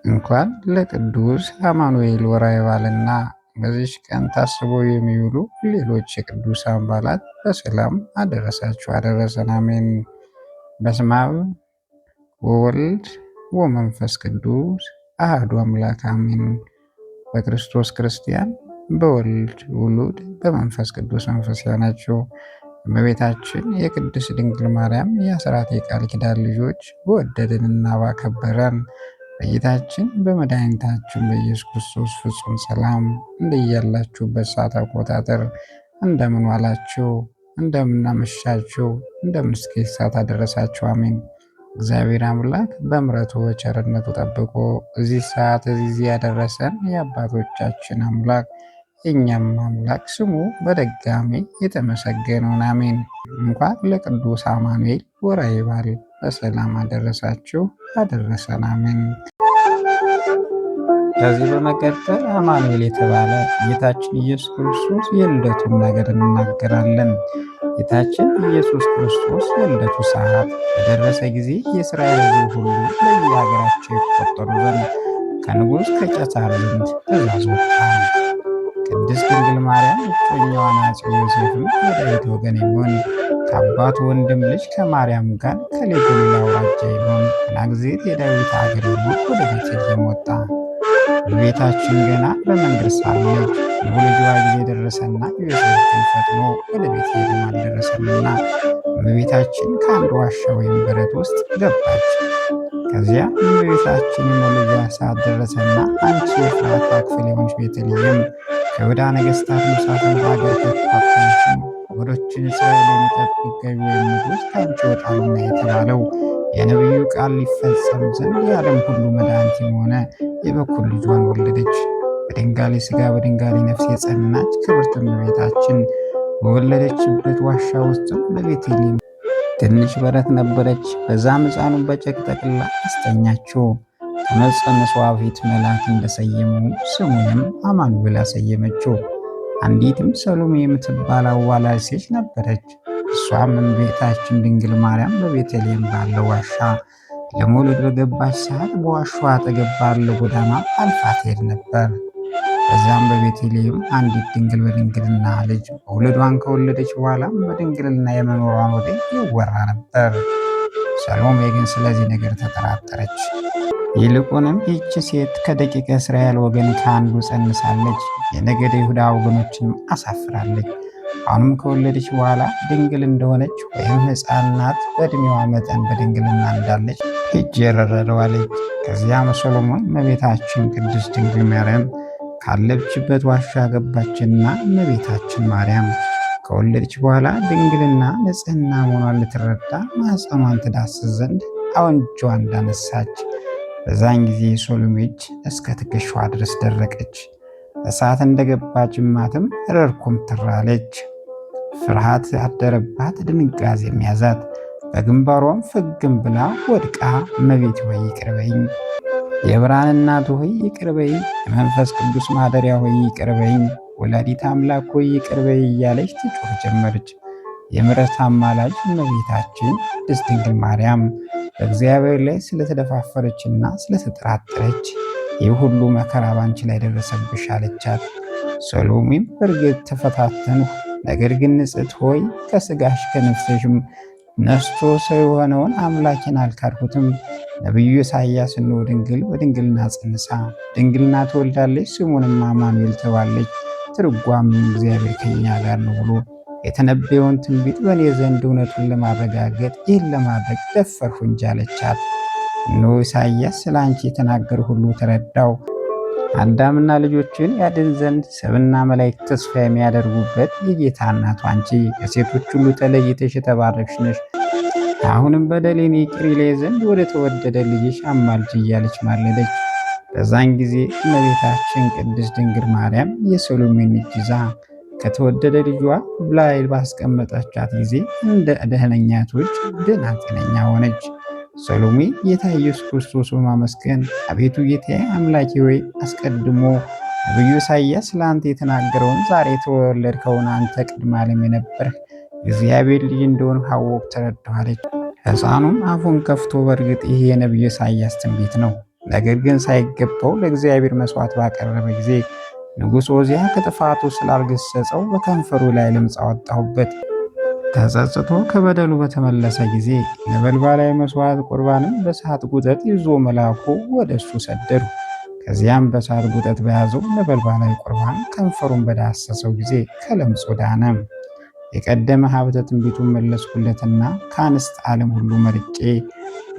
እንኳን ለቅዱስ አማኑኤል ወርኃዊ በዓልና በዚች ቀን ታስበው የሚውሉ ሌሎች የቅዱሳን በዓላት በሰላም አደረሳችሁ አደረሰን። አሜን። በስመ አብ ወወልድ ወመንፈስ ቅዱስ አሐዱ አምላክ አሜን። በክርስቶስ ክርስቲያን፣ በወልድ ውሉድ፣ በመንፈስ ቅዱስ መንፈሳውያን ናቸው። እመቤታችን የቅድስት ድንግል ማርያም የአስራት የቃል ኪዳን ልጆች በወደደንና ባከበረን በጌታችን በመድኃኒታችን በኢየሱስ ክርስቶስ ፍጹም ሰላም እንደያላችሁበት ሰዓት አቆጣጠር እንደምን ዋላችሁ? እንደምን አመሻችሁ? እንደምን እስከ ሰዓት አደረሳችሁ? አሜን። እግዚአብሔር አምላክ በምሕረቱ በቸርነቱ ጠብቆ እዚህ ሰዓት እዚህ ያደረሰን የአባቶቻችን አምላክ የእኛም አምላክ ስሙ በድጋሚ የተመሰገነውን አሜን። እንኳን ለቅዱስ አማኑኤል ወርኃዊ በዓል በሰላም አደረሳችሁ አደረሰን አሜን። ከዚህ በመቀጠል አማኑኤል የተባለ ጌታችን ኢየሱስ ክርስቶስ የልደቱን ነገር እንናገራለን። ጌታችን ኢየሱስ ክርስቶስ የልደቱ ሰዓት በደረሰ ጊዜ የእስራኤል ሕዝብ ሁሉ ለየሀገራቸው ይቆጠሩ ዘንድ ከንጉሥ ከቄሳር ዘንድ ትእዛዝ ወጣ። ቅድስት ድንግል ማርያም እጮኛዋን አፄ ዮሴፍም የዳዊት ወገን የሚሆን ከአባቱ ወንድም ልጅ ከማርያም ጋር ከሌጎሊላ አውራጃ የሚሆን ናግዜት የዳዊት ሀገር የሚሆን ወደ ቤተልሔም ወጣ። በቤታችን ገና በመንገድ ሳለች የልጇ ጊዜ ደረሰና ዮሴፍ ግን ፈጥኖ ወደ ቤተልሔም አልደረሰምና እመቤታችን ከአንድ ዋሻ ወይም በረት ውስጥ ገባች። ከዚያ እመቤታችን የመውለጃ ሰዓት ደረሰና አንቺ የኤፍራታ ክፍል የሆንሽ ቤተልሔም ከይሁዳ ነገሥታት መሳፍንት ሀገር ከተቋቋመችም ወገኖችን እስራኤል የሚጠብቅ ገዥ ወይም ንጉሥ ከአንቺ ይወጣልና የተባለው የነቢዩ ቃል ሊፈጸም ዘንድ የዓለም ሁሉ መድኃኒት የሆነ የበኩር ልጇን ወለደች። በድንጋሌ ሥጋ በድንጋሌ ነፍስ የጸናች ክብርት እመቤታችን በወለደችበት ዋሻ ውስጥም በቤተልሔም ትንሽ በረት ነበረች። በዛም ሕፃኑን በጨርቅ ጠቅልላ አስተኛችው። ከመጸነሷ በፊት መልአክ እንደሰየመው ስሙንም አማኑኤል አሰየመችው። አንዲትም ሰሎሜ የምትባል አዋላጅ ሴት ነበረች። እሷም እመቤታችን ድንግል ማርያም በቤተልሔም ባለው ዋሻ ለመውለድ በገባች ሰዓት በዋሻው አጠገብ ባለው ጎዳና አልፋ ትሄድ ነበር። በዚያም በቤተልሔም አንዲት ድንግል በድንግልና ልጅ መውለዷን ከወለደች በኋላም በድንግልና የመኖሯን ወሬ ይወራ ነበር። ሰሎሜ ግን ስለዚህ ነገር ተጠራጠረች። ይልቁንም ይህች ሴት ከደቂቀ እስራኤል ወገን ከአንዱ ጸንሳለች፣ የነገደ ይሁዳ ወገኖችንም አሳፍራለች። አሁንም ከወለደች በኋላ ድንግል እንደሆነች ወይም ሕፃን ናት፣ በዕድሜዋ መጠን በድንግልና እንዳለች ሄጄ እረዳለች። ከዚያም ሰሎሞን እመቤታችን ቅድስት ድንግል ማርያም ካለችበት ዋሻ ገባችና እመቤታችን ማርያም ከወለደች በኋላ ድንግልና ንጽሕና መሆኗን ልትረዳ ማኅፀኗን ትዳስስ ዘንድ አውንጫዋን እንዳነሳች በዛን ጊዜ የሰሎሜ እጅ እስከ ትከሻዋ ድረስ ደረቀች። እሳት እንደገባ ጅማትም ረርኩም ትራለች። ፍርሃት አደረባት፣ ድንጋዜ ያዛት። በግንባሯም ፍግም ብላ ወድቃ እመቤቴ ሆይ ይቅር በይኝ፣ የብርሃን እናቱ ሆይ ይቅር በይኝ፣ የመንፈስ ቅዱስ ማደሪያ ሆይ ይቅር በይኝ፣ ወላዲተ አምላክ ሆይ ይቅር በይኝ እያለች ትጮህ ጀመረች። የምሕረት አማላጅ እመቤታችን ቅድስት ድንግል ማርያም በእግዚአብሔር ላይ ስለተደፋፈረችና ስለተጠራጠረች ይህ ሁሉ መከራ ባንቺ ላይ ደረሰብሽ አለቻት። ሰሎሜም በእርግጥ ተፈታተንሁ፣ ነገር ግን ንጽሕት ሆይ ከሥጋሽ ከነፍስሽም ነስቶ ሰው የሆነውን አምላኬን አልካድሁትም። ነቢዩ ኢሳይያስ እነሆ ድንግል በድንግልና ጸንሳ ድንግልና ትወልዳለች፣ ስሙንም አማኑኤል ትለዋለች፣ ትርጓሜውም እግዚአብሔር ከእኛ ጋር ነው ብሎ የተነበየውን ትንቢት በእኔ ዘንድ እውነቱን ለማረጋገጥ ይህን ለማድረግ ደፈርሁ እንጂ አለቻት። እነሆ ኢሳይያስ ስለ አንቺ የተናገረ ሁሉ ተረዳው። አዳምና ልጆችን ያድን ዘንድ ሰብና መላእክት ተስፋ የሚያደርጉበት የጌታ እናቱ አንቺ ከሴቶች ሁሉ ተለይተሽ የተባረክሽ ነሽ። አሁንም በደሌን ይቅር ይለኝ ዘንድ ወደ ተወደደ ልጅሽ አማልጅ እያለች ማለደች። በዛን ጊዜ እመቤታችን ቅድስት ድንግል ማርያም የሰሎሜን እጅ ይዛ ከተወደደ ልጇ ላይ ባስቀመጠቻት ጊዜ እንደ ደህነኛቶች ድና ጤነኛ ሆነች። ሰሎሜ ጌታ ኢየሱስ ክርስቶስ በማመስገን አቤቱ ጌታዬ አምላኬ ሆይ አስቀድሞ ነቢዩ ኢሳይያስ ለአንተ የተናገረውን ዛሬ የተወለድከውን አንተ ቅድመ ዓለም የነበርህ እግዚአብሔር ልጅ እንደሆነ አወቅሁ ተረዳሁ አለች። ሕፃኑም አፉን ከፍቶ በእርግጥ ይህ የነቢዩ ኢሳይያስ ትንቢት ነው፣ ነገር ግን ሳይገባው ለእግዚአብሔር መሥዋዕት ባቀረበ ጊዜ ንጉሥ ዖዝያ ከጥፋቱ ስላልገሰጸው በከንፈሩ ላይ ለምጽ አወጣሁበት። ተጸጽቶ ከበደሉ በተመለሰ ጊዜ ነበልባላዊ መሥዋዕት ቁርባንም በእሳት ጉጠት ይዞ መልአኩ ወደ እሱ ሰደዱ። ከዚያም በእሳት ጉጠት በያዘው ነበልባላዊ ቁርባን ከንፈሩን በዳሰሰው ጊዜ ከለምጹ ዳነ። የቀደመ ሀብተ ትንቢቱን መለስኩለትና ከአንስት ዓለም ሁሉ መርጬ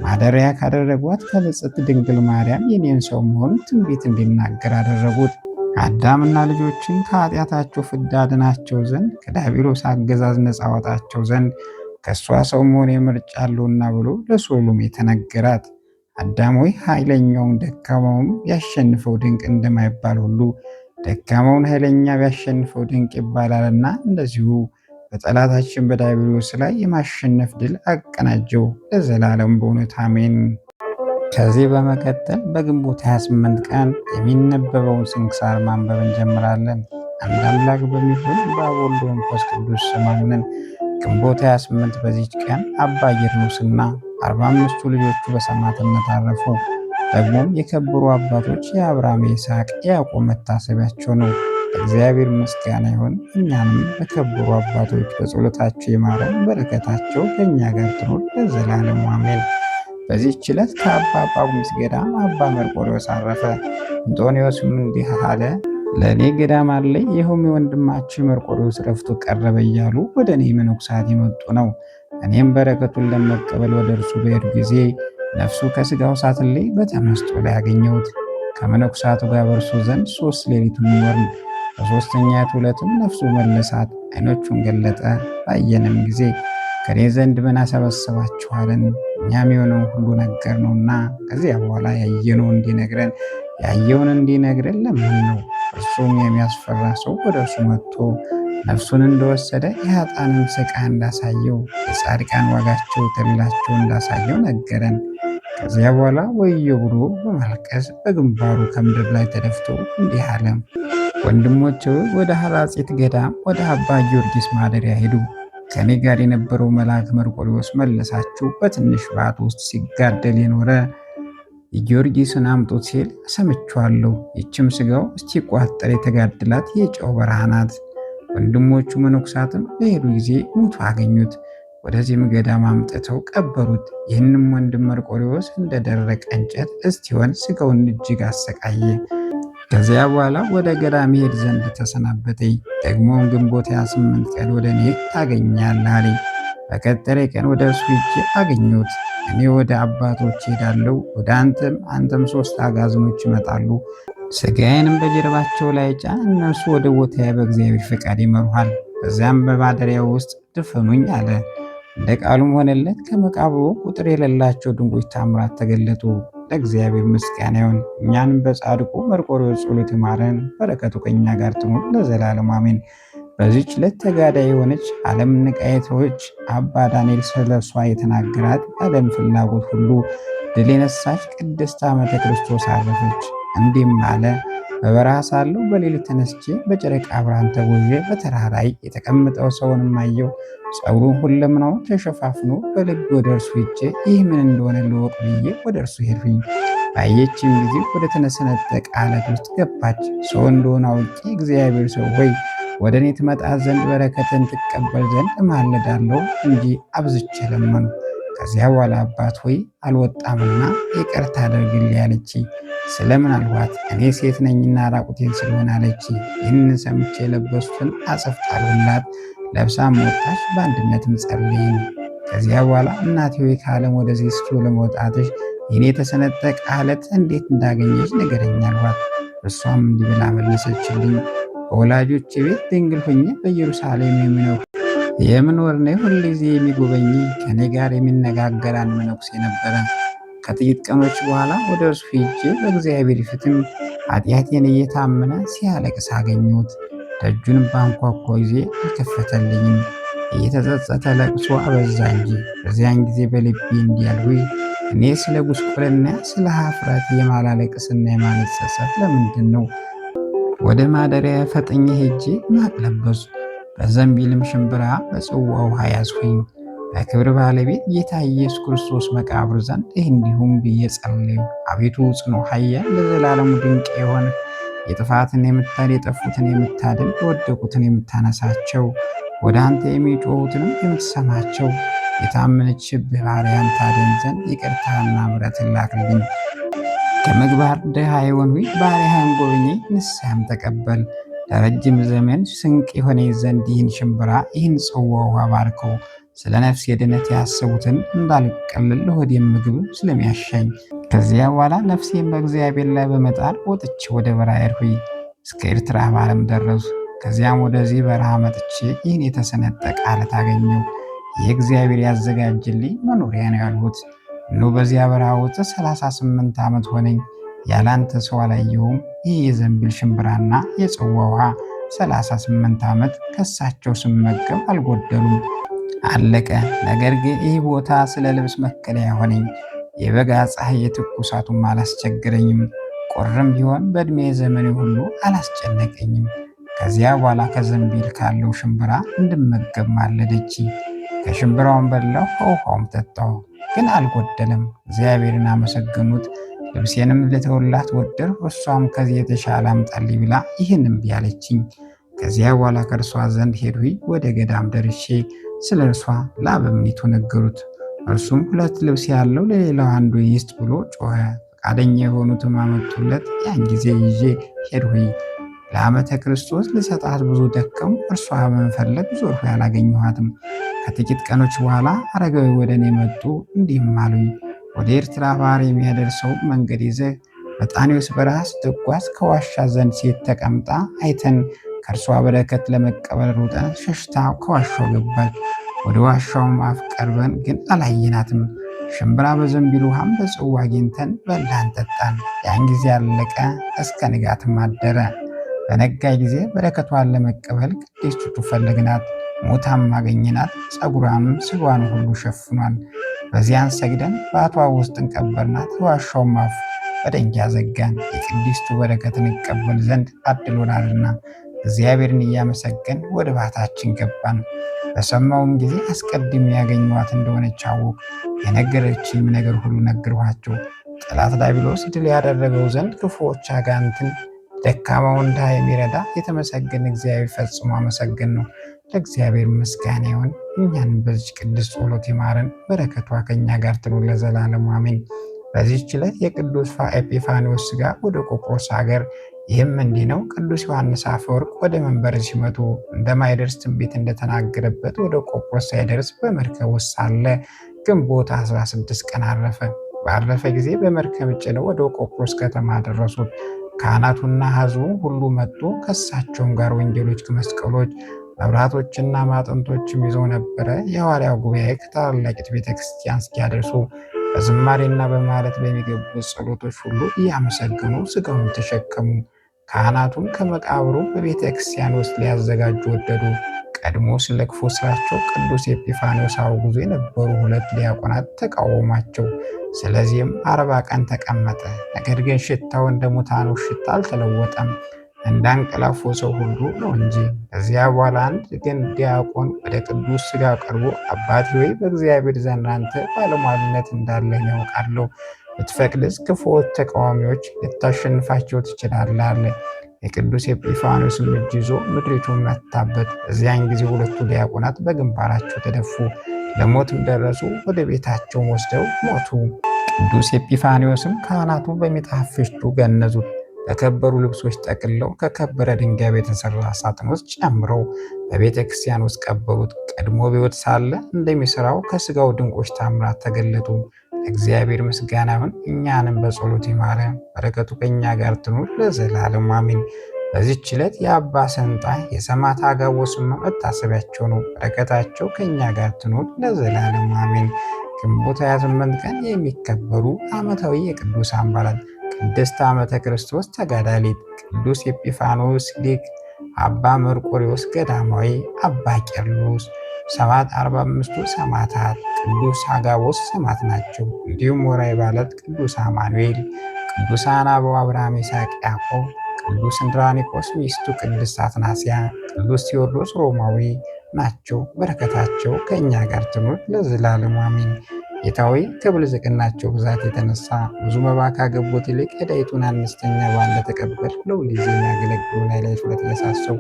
ማደሪያ ካደረጓት ከንጽሕት ድንግል ማርያም የኔን ሰው መሆን ትንቢት እንዲናገር አደረጉት። አዳምና ልጆችን ከኃጢአታቸው ፍዳ አድናቸው ዘንድ ከዲያብሎስ አገዛዝ ነፃ አወጣቸው ዘንድ ከእሷ ሰው መሆን የመርጫለሁና ብሎ ለሶሎሜ ተነገራት። አዳም ሆይ ኃይለኛውን ደካማውን ቢያሸንፈው ድንቅ እንደማይባል ሁሉ ደካማውን ኃይለኛ ቢያሸንፈው ድንቅ ይባላልና እንደዚሁ በጠላታችን በዲያብሎስ ላይ የማሸነፍ ድል አቀናጀው ለዘላለም በእውነት አሜን። ከዚህ በመቀጠል በግንቦት 28 ቀን የሚነበበውን ስንክሳር ማንበብ እንጀምራለን። አንድ አምላክ በሚሆን በአብ ወልድ ወመንፈስ ቅዱስ ስም አምነን ግንቦት 28 በዚች ቀን አባ ጌርሎስና 45ቱ ልጆቹ በሰማዕትነት አረፉ። ደግሞም የከበሩ አባቶች የአብርሃም፣ የይስሐቅ፣ የያዕቆብ መታሰቢያቸው ነው። እግዚአብሔር ምስጋና ይሁን። እኛንም በከበሩ አባቶች በጸሎታቸው ይማረን፣ በረከታቸው ከእኛ ጋር ትኑር ለዘላለሙ አሜን። በዚህች ዕለት ከአባ ጳኩሚስ ገዳም አባ መርቆሬዎስ አረፈ። እንጦንዮስም እንዲህ አለ፣ ለእኔ ገዳም አለኝ፣ ይኸውም የወንድማችሁ መርቆሬዎስ ዕረፍቱ ቀረበ እያሉ ወደ እኔ መነኮሳት የመጡ ነው። እኔም በረከቱን ለመቀበል ወደ እርሱ በሄዱ ጊዜ ነፍሱ ከሥጋው ሳትለይ በተመስጦ ላይ አገኘሁት። ከመነኮሳቱ ጋር በእርሱ ዘንድ 3 ሌሊቱን ኖርን። በሦስተኛይቱ ዕለትም ነፍሱ መለሳት፣ ዓይኖቹን ገለጠ። ባየንም ጊዜ ከኔ ዘንድ ምን አሰበሰባችኋልን? እኛም የሆነውን ሁሉ ነገር ነውና ከዚያ በኋላ ያየውን እንዲነግረን ለምን ነው። እርሱም የሚያስፈራ ሰው ወደ እርሱ መጥቶ ነፍሱን እንደወሰደ የኃጥአንን ሥቃይ እንዳሳየው የጻድቃን ዋጋቸው ተድላቸው እንዳሳየው ነገረን። ከዚያ በኋላ ወዮ ብሎ በማልቀስ በግንባሩ ከምድር ላይ ተደፍቶ እንዲህ አለ፣ ወንድሞች ወደ ሐራጺት ገዳም ወደ አባ ጊዮርጊስ ማደሪያ ሄዱ። ከኔ ጋር የነበረው መልአክ መርቆሬዎስ መለሳችሁ በትንሽ ባት ውስጥ ሲጋደል የኖረ የጊዮርጊስን አምጡት ሲል ሰምቼዋለሁ። ይችም ሥጋው እስኪቋጠር የተጋደላት የጨው በረሃ ናት። ወንድሞቹ መነኮሳትም በሄዱ ጊዜ ሙቶ አገኙት። ወደዚህም ገዳም አምጥተው ቀበሩት። ይህንም ወንድም መርቆሬዎስ እንደደረቀ እንጨት እስቲሆን ሥጋውን እጅግ አሰቃየ። ከዚያ በኋላ ወደ ገዳም ሄድ ዘንድ ተሰናበተኝ። ደግሞም ግንቦት 28 ቀን ወደ እኔ ታገኛለህ አለኝ። በቀጠረ ቀን ወደ እርሱ ሄጄ አገኘሁት። እኔ ወደ አባቶች ሄዳለሁ፣ ወደ አንተም 3 አጋዘኖች ይመጣሉ፣ ሥጋዬንም በጀርባቸው ላይ ጫን፣ እነርሱ ወደ ቦታዬ በእግዚአብሔር ፈቃድ ይመሩሃል። በዚያም በማደሪያው ውስጥ ድፈኑኝ አለ። እንደ ቃሉም ሆነለት። ከመቃብሩ ቁጥር የሌላቸው ድንቆች ታምራት ተገለጡ። ለእግዚአብሔር ምስጋና ይሁን። እኛንም በጻድቁ መርቆሬዎስ ጸሎት ይማረን፣ በረከቱ ከእኛ ጋር ትኑር ለዘላለሙ አሜን። በዚህች ዕለት ተጋዳይ የሆነች ዓለም ንቃ የተወች አባ ዳንኤል ስለሷ የተናገራት የዓለም ፍላጎት ሁሉ ድል የነሳች ቅድስት ዓመተ ክርስቶስ አረፈች። እንዲህም አለ፣ በበረሃ ሳለሁ በሌሊት ተነስቼ በጨረቃ ብርሃን ተጉዤ በተራራ ላይ የተቀመጠው ሰውንም አየሁ። ጸጉሩን ሁለምናው ተሸፋፍኖ በልብ ወደ እርሱ ሄጄ ይህ ምን እንደሆነ ልወቅ ብዬ ወደ እርሱ ሄድሁኝ። ባየችም ጊዜ ወደ ተሰነጠቀ ዓለት ውስጥ ገባች። ሰው እንደሆነ አውቄ እግዚአብሔር ሰው ሆይ ወደ እኔ ትመጣ ዘንድ በረከትን ትቀበል ዘንድ እማልዳለሁ እንጂ አብዝቼ ለመንሁ። ከዚያ በኋላ አባት ሆይ አልወጣምና ይቅርታ አድርግልኝ አለች። ስለምን አልኋት? እኔ ሴት ነኝና ራቁቴን ስለሆነ አለች። ይህንን ሰምቼ የለበሱትን አጽፍ ጣልሁላት። ለብሳም ወጣች። በአንድነትም ጸለይን። ከዚያ በኋላ እናቴ ሆይ ከዓለም ወደዚህ ስቶ ለመውጣትሽ ይህን የተሰነጠቀ ዓለት እንዴት እንዳገኘች ንገረኝ አልኋት። እሷም እንዲህ ብላ መለሰችልኝ። በወላጆቼ ቤት ድንግል ሆኜ በኢየሩሳሌም የምኖር ነው። ሁልጊዜ የሚጎበኝ ከኔ ጋር የሚነጋገር አንድ መነኩሴ ነበረ። ከጥቂት ቀኖች በኋላ ወደ እርሱ ሄጄ በእግዚአብሔር ፊትም ኃጢአቴን እየታመነ ሲያለቅስ አገኘሁት። ደጁንም ባንኳኳ ጊዜ አልከፈተልኝም። እየተጸጸተ ለቅሶ አበዛ እንጂ። በዚያን ጊዜ በልቤ እንዲህ አልሁኝ፣ እኔ ስለ ጉስቁልና ስለ ኀፍረት የማላለቅስና የማልጸጸት ለምንድን ነው? ወደ ማደሪያ ፈጥኜ ሄጄ ማቅ ለበሱ። በዘንቢልም ሽምብራ በጽዋ ውሃ ያዝሁኝ። ለክብር ባለቤት ጌታ ኢየሱስ ክርስቶስ መቃብር ዘንድ እንዲሁም ብዬ ጸለዩ። አቤቱ ጽኑ ኃያል ለዘላለሙ ድንቅ የሆነ የጥፋትን የምታድ የጠፉትን የምታድን የወደቁትን የምታነሳቸው ወደ አንተ የሚጮሁትንም የምትሰማቸው የታመነችብህ ባሪያን ታድን ዘንድ ይቅርታና ምሕረትን ላክልኝ። ከምግባር ድሃ የሆንሁኝ ባሪያህን ጎብኘኝ፣ ንስሐም ተቀበል። ለረጅም ዘመን ስንቅ የሆነኝ ዘንድ ይህን ሽምብራ ይህን ጽዋ ውሃ ባርከው። ስለ ነፍስ የድነት ያሰቡትን እንዳልቀልል ለሆዴም ምግብ ስለሚያሻኝ ከዚያ በኋላ ነፍሴን በእግዚአብሔር ላይ በመጣል ወጥቼ ወደ በረሃ ሄድሁኝ። እስከ ኤርትራ ባሕርም ደረሱ። ከዚያም ወደዚህ በረሃ መጥቼ ይህን የተሰነጠቀ ዓለት አገኘሁ። የእግዚአብሔር ያዘጋጅልኝ መኖሪያ ነው ያልሁት። እነሆ በዚያ በረሃ ውስጥ 38 ዓመት ሆነኝ። ያላንተ ሰው አላየሁም። ይህ የዘንቢል ሽምብራና የጽዋ ውሃ 38 ዓመት ከሳቸው ስመገብ አልጎደሉም፣ አለቀ። ነገር ግን ይህ ቦታ ስለ ልብስ መከለያ ሆነኝ። የበጋ ፀሐይ የትኩሳቱም አላስቸግረኝም። ቁርም ቢሆን በዕድሜ ዘመኔ ሁሉ አላስጨነቀኝም። ከዚያ በኋላ ከዘንቢል ካለው ሽምብራ እንድመገብ ማለደች። ከሽምብራውን በላሁ፣ ከውሃውም ጠጣሁ፣ ግን አልጎደለም። እግዚአብሔርን አመሰገኑት። ልብሴንም ልተውላት ወደድሁ። እርሷም ከዚህ የተሻለ አምጣልኝ ብላ ይህን እምቢ አለችኝ። ከዚያ በኋላ ከእርሷ ዘንድ ሄድሁኝ። ወደ ገዳም ደርሼ ስለ እርሷ ለአበምኔቱ ነገሩት። እርሱም 2 ልብስ ያለው ለሌላው አንዱ ይስጥ ብሎ ጮኸ። ፈቃደኛ የሆኑትም አመጡለት። ያን ጊዜ ይዤ ሄድሁኝ። ለዓመተ ክርስቶስ ልሰጣት ብዙ ደከሙ። እርሷ በመፈለግ ዞርሁ፣ አላገኘኋትም። ከጥቂት ቀኖች በኋላ አረጋዊ ወደ እኔ መጡ፣ እንዲህም አሉኝ። ወደ ኤርትራ ባሕር የሚያደርሰው መንገድ ይዘህ በጣኔዎስ በረሃ ስትጓዝ ከዋሻ ዘንድ ሴት ተቀምጣ አይተን ከእርሷ በረከት ለመቀበል ሩጠን ሸሽታ ከዋሻው ገባች። ወደ ዋሻውም አፍ ቀርበን ግን አላየናትም። ሽምብራ በዘንቢል ውሃም በጽዋ አግኝተን በላን ጠጣን። ያን ጊዜ አለቀ፣ እስከ ንጋትም አደረ። በነጋ ጊዜ በረከቷን ለመቀበል ቅድስቲቱ ፈለግናት፣ ሞታም አገኘናት። ፀጉሯንም ስጋዋን ሁሉ ሸፍኗል። በዚያን ሰግደን በአቷ ውስጥ እንቀበርናት። ዋሻውም አፍ በደንጊያ ዘጋን። የቅድስቱ በረከት እንቀበል ዘንድ አድሎናልና እግዚአብሔርን እያመሰገን ወደ ባታችን ገባን። በሰማውም ጊዜ አስቀድሜ ያገኘኋት እንደሆነች አወቅሁ። የነገረችኝም ነገር ሁሉ ነገርኋቸው። ጠላት ዲያብሎስ ድል ያደረገው ዘንድ ክፉዎች አጋንንትን ደካማውን ድሃ የሚረዳ የተመሰገነ እግዚአብሔር ፈጽሞ አመሰገን ነው። ለእግዚአብሔር ምስጋና ይሁን። እኛንም በዚች ቅዱስ ጸሎት ይማረን፣ በረከቷ ከእኛ ጋር ትኑር ለዘላለሙ አሜን። በዚህች ዕለት የቅዱስ ኤጲፋንዮስ ሥጋ ወደ ቆጵሮስ ሀገር። ይህም እንዲህ ነው። ቅዱስ ዮሐንስ አፈወርቅ ወደ መንበር ሲመጡ እንደማይደርስ ትንቢት እንደተናገረበት ወደ ቆጵሮስ ሳይደርስ በመርከብ ውስጥ ሳለ ግንቦት 16 ቀን አረፈ። ባረፈ ጊዜ በመርከብ ጭነው ወደ ቆጵሮስ ከተማ ደረሱት። ካህናቱና ሕዝቡ ሁሉ መጡ። ከእሳቸውም ጋር ወንጌሎች፣ መስቀሎች፣ መብራቶችና ማጠንቶችም ይዘው ነበረ። የሐዋርያው ጉባኤ ከታላቂት ቤተክርስቲያን እስኪያደርሱ በዝማሬና በማለት በሚገቡ ጸሎቶች ሁሉ እያመሰገኑ ሥጋውን ተሸከሙ። ካህናቱም ከመቃብሩ በቤተ ክርስቲያን ውስጥ ሊያዘጋጁ ወደዱ። ቀድሞ ስለ ክፉ ስራቸው ቅዱስ ኤጲፋንዮስ አውግዞ የነበሩ 2 ዲያቆናት ተቃወሟቸው። ስለዚህም 40 ቀን ተቀመጠ። ነገር ግን ሽታው እንደ ሙታኖች ሽታ አልተለወጠም፣ እንዳንቀላፎ ሰው ሁሉ ነው እንጂ። ከዚያ በኋላ አንድ ግን ዲያቆን ወደ ቅዱስ ሥጋ ቀርቦ አባቴ ሆይ በእግዚአብሔር ዘንድ አንተ ባለሟልነት እንዳለህ ያውቃለሁ። ብትፈቅድስ ክፉዎች ተቃዋሚዎች ልታሸንፋቸው ትችላለህ አለ። የቅዱስ ኤጲፋንዮስም እጅ ይዞ ምድሪቱን መታበት። በዚያን ጊዜ 2ቱ ዲያቆናት በግንባራቸው ተደፉ፣ ለሞትም ደረሱ። ወደ ቤታቸውም ወስደው ሞቱ። ቅዱስ ኤጲፋንዮስም ካህናቱ በሚጣፍጡ ገነዙት። በከበሩ ልብሶች ጠቅልለው ከከበረ ድንጋይ በተሰራ ሳጥን ውስጥ ጨምረው በቤተ ክርስቲያን ውስጥ ቀበሩት። ቀድሞ በሕይወት ሳለ እንደሚሰራው ከሥጋው ድንቆች ታምራት ተገለጡ። እግዚአብሔር ምስጋና ይሁን። እኛንም በጸሎት ይማረን፣ በረከቱ ከእኛ ጋር ትኑር ለዘላለሙ አሜን። በዚህች ዕለት የአባ ሰንጣ የሰማዕት አጋቦስም መታሰቢያቸው ነው። በረከታቸው ከእኛ ጋር ትኑር ለዘላለሙ አሜን። ግንቦት 28 ቀን የሚከበሩ ዓመታዊ የቅዱሳን በዓላት ቅድስት ዓመተ ክርስቶስ ተጋዳሊት፣ ቅዱስ ኤጲፋንዮስ ሊቅ፣ አባ መርቆሬዎስ ገዳማዊ፣ አባ ቄርሎስ 45ቱ ሰማዕታት፣ ቅዱስ አጋቦስ ሰማዕት ናቸው። እንዲሁም ወርኃዊ በዓላት ቅዱስ አማኑኤል፣ ቅዱሳን አበው አብርሃም፣ ይስሐቅ፣ ያዕቆብ፣ ቅዱስ እንድራኒቆስ ሚስቱ ቅድስት አትናስያ፣ ቅዱስ ቴዎድሮስ ሮማዊ፣ ናቸው። በረከታቸው ከእኛ ጋር ትኑር ለዘላለሙ አሜን። ጌታዊ ከብልጽግናቸው ብዛት የተነሳ ብዙ መባ ካገቡት ይልቅ የዳይቱን አነስተኛ ባለ ተቀበል። ለሁልጊዜ የሚያገለግሉን ኃይላት ሁለት ለሳሰው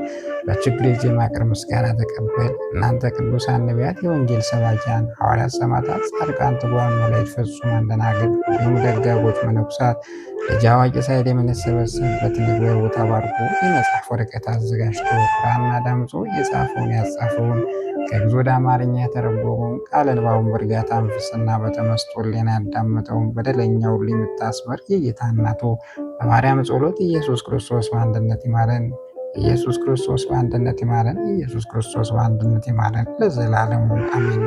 በችግር ጊዜ ማቅረብ ምስጋና ተቀበል። እናንተ ቅዱሳን ነቢያት፣ የወንጌል ሰባኪያን ሐዋርያት፣ ሰማዕታት፣ ጻድቃን፣ ትጉሃን መላእክት፣ ፍጹማን ደናግል እንዲሁም ደጋጎች መነኮሳት ልጅ አዋቂ ሳይል የምንሰበሰብበትን የጉባኤ ቦታ ባርኮ የመጽሐፍ ወረቀት አዘጋጅቶ ብራና ዳምጾ የጻፈውን ያጻፈውን ከግዕዝ ወደ አማርኛ የተረጎመውን ቃለ ንባቡን በእርጋታ መንፈስና በተመስጦ ሕሊና ያዳመጠውን በደለኛውን ሁሉ የምታስምር የጌታ እናቱ በማርያም ጸሎት ኢየሱስ ክርስቶስ በአንድነት ይማረን። ኢየሱስ ክርስቶስ በአንድነት ይማረን። ኢየሱስ ክርስቶስ በአንድነት ይማረን ለዘላለሙ አሜን።